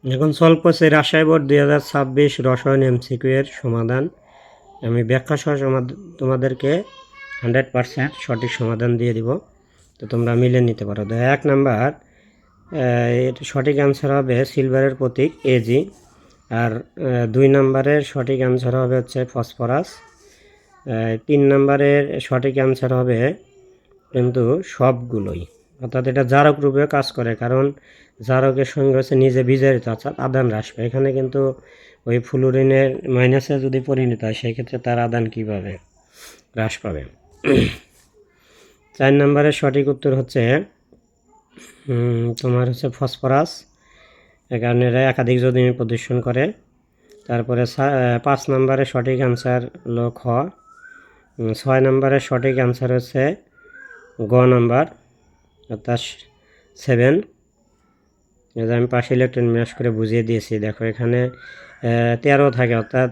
এখন চলছে রাজশাহী বোর্ড 2026 রসায়ন এমসিকিউ এর সমাধান। আমি ব্যাখ্যা সহ তোমাদেরকে 100% সঠিক সমাধান দিয়ে দিব, তো তোমরা মিলে নিতে পারো। 1 নাম্বার এর সঠিক অ্যান্সার হবে সিলভারের প্রতীক এজি। আর 2 নাম্বারের সঠিক অ্যান্সার হবে হচ্ছে ফসফরাস। 3 নাম্বারের সঠিক অ্যান্সার হবে কিন্তু সবগুলোই, অর্থাৎ এটা জারক রূপে কাজ করে, কারণ জারকের সঙ্গে হচ্ছে নিজে বিজারিত অর্থাৎ আদান হ্রাস পায়। এখানে কিন্তু ওই ফ্লুরিনের মাইনাসে যদি পরিণত হয় সেক্ষেত্রে তার আদান কীভাবে হ্রাস পাবে। 4 নম্বরের সঠিক উত্তর হচ্ছে তোমার হচ্ছে ফসফরাস, এ কারণে এরা একাধিক যোজনী প্রদর্শন করে। তারপরে 5 নম্বরের সঠিক অ্যান্সার হলো খ। 6 নম্বরের সঠিক অ্যান্সার হচ্ছে গ নাম্বার, অর্থাৎ 7। আমি পাশে ইলেকট্রন বিন্যাস করে বুঝিয়ে দিয়েছি। দেখো এখানে 13 থাকে, অর্থাৎ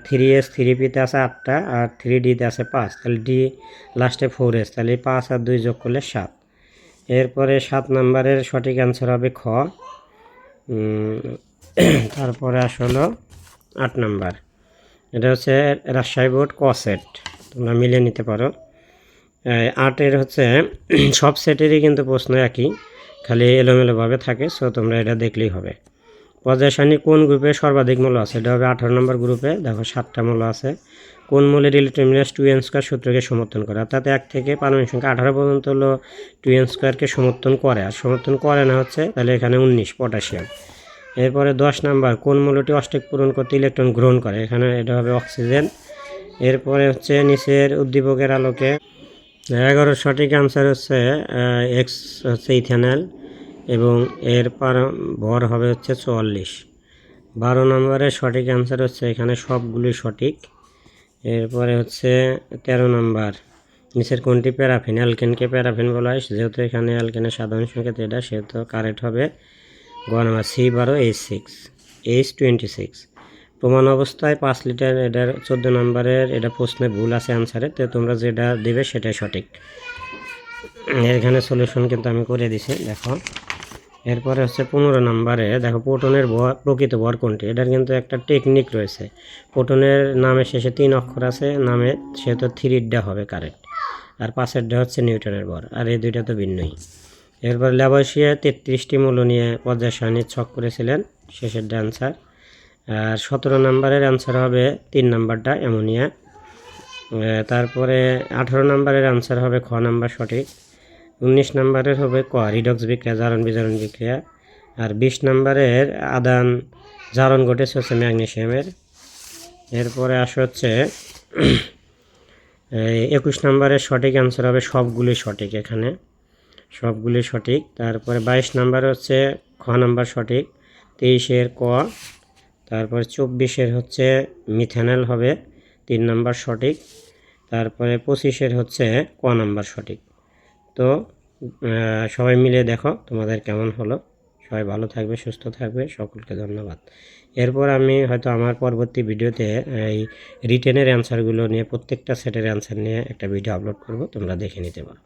3s 3pতে আছে 8টা আর 3dতে আছে 5, তাহলে ডি লাস্টে 4s, তাহলে 5 আর 2 যোগ করলে 7। এরপরে 7 নম্বরের সঠিক অ্যান্সার হবে খ। তারপরে আসলো 8 নাম্বার, এটা হচ্ছে রাজশাহী বোর্ড ক সেট, তোমরা মিলিয়ে নিতে পারো। 8-এর হচ্ছে সব সেটেরই কিন্তু প্রশ্ন একই, খালি এলোমেলোভাবে থাকে, সো তোমরা এটা দেখলেই হবে। পর্যায় সারণী কোন গ্রুপে সর্বাধিক মূল্য আছে? এটা হবে 18 নম্বর গ্রুপে। দেখো 7টা মূল্য আছে। কোন মূলের ইলেকট্রন বিন্যাস 2n স্কয়ার সূত্রকে সমর্থন করে? অর্থাৎ 1 থেকে পারমাণবিক সংখ্যা 18 পর্যন্ত হলো 2n স্কয়ারকে সমর্থন করে, আর সমর্থন করে না হচ্ছে তাহলে এখানে 19 পটাশিয়াম। এরপরে 10 নাম্বার, কোন মূলটি অষ্টেক পূরণ করতে ইলেকট্রন গ্রহণ করে? এখানে এটা হবে অক্সিজেন। এরপরে হচ্ছে নিচের উদ্দীপকের আলোকে 11 সঠিক অ্যান্সার হচ্ছে এক্স হচ্ছে ইথানল, এবং এর ভর হবে হচ্ছে 44। 12 নম্বরের সঠিক অ্যান্সার হচ্ছে এখানে সবগুলি সঠিক। এরপরে হচ্ছে 13 নম্বর, নিচের কোনটি প্যারাফিন? অ্যালকেনকে প্যারাফিন বলা হয়, যেহেতু এখানে অ্যালকেনের সাধারণ সংকেত এটা, সেহেতু কারেক্ট হবে গ নাম্বার C12H6 H26। প্রমাণ অবস্থায় 5 লিটার, এটার 14 নম্বরের এটা প্রশ্নে ভুল আছে অ্যান্সারে, তো তোমরা যেটা দেবে সেটাই সঠিক। এখানে সলিউশন কিন্তু আমি করে দিছি, দেখো। এরপরে হচ্ছে 15 নম্বরে, দেখো প্রোটনের প্রকৃত ভর কোনটি? এটার কিন্তু একটা টেকনিক রয়েছে। প্রোটনের নামের শেষে 3 অক্ষর আছে নামে, সেহেতু 3 হবে কারেক্ট, আর 5 হচ্ছে নিউটনের ভর, আর এই দুইটা তো ভিন্নই। এরপর ল্যাভয়েশিয়া 33টি মূল্য নিয়ে পর্যায় সারণীর ছক করেছিলেন, শেষের অ্যান্সার। আর 17 নম্বরের অ্যান্সার হবে 3 নাম্বারটা, অ্যামোনিয়া। তারপরে 18 নম্বরের অ্যান্সার হবে খ নাম্বার সঠিক। 19 নম্বরের হবে ক, রিডক্স বিক্রিয়া, জারণ বিজারণ বিক্রিয়া। আর 20 নম্বরের আদান জারণ ঘটেছে হচ্ছে ম্যাগনেসিয়ামের। এরপরে আসে হচ্ছে 21 নম্বরের সঠিক অ্যান্সার হবে সবগুলি সঠিক, এখানে সবগুলি সঠিক। তারপরে 22 নাম্বার হচ্ছে খ নাম্বার সঠিক। 23-এর ক। তারপরে 24-এর হচ্ছে মিথানল হবে 3 নাম্বার সঠিক। তারপরে 25-এর হচ্ছে ক নাম্বার সঠিক। তো সবাই মিলে দেখো তোমাদের কেমন হলো। সবাই ভালো থাকবে, সুস্থ থাকবে, সকলকে ধন্যবাদ। এরপর আমি হয়তো আমার পরবর্তী ভিডিওতে এই রিটেনের অ্যান্সারগুলো নিয়ে, প্রত্যেকটা সেটের অ্যান্সার নিয়ে একটা ভিডিও আপলোড করব, তোমরা দেখে নিতে পারো।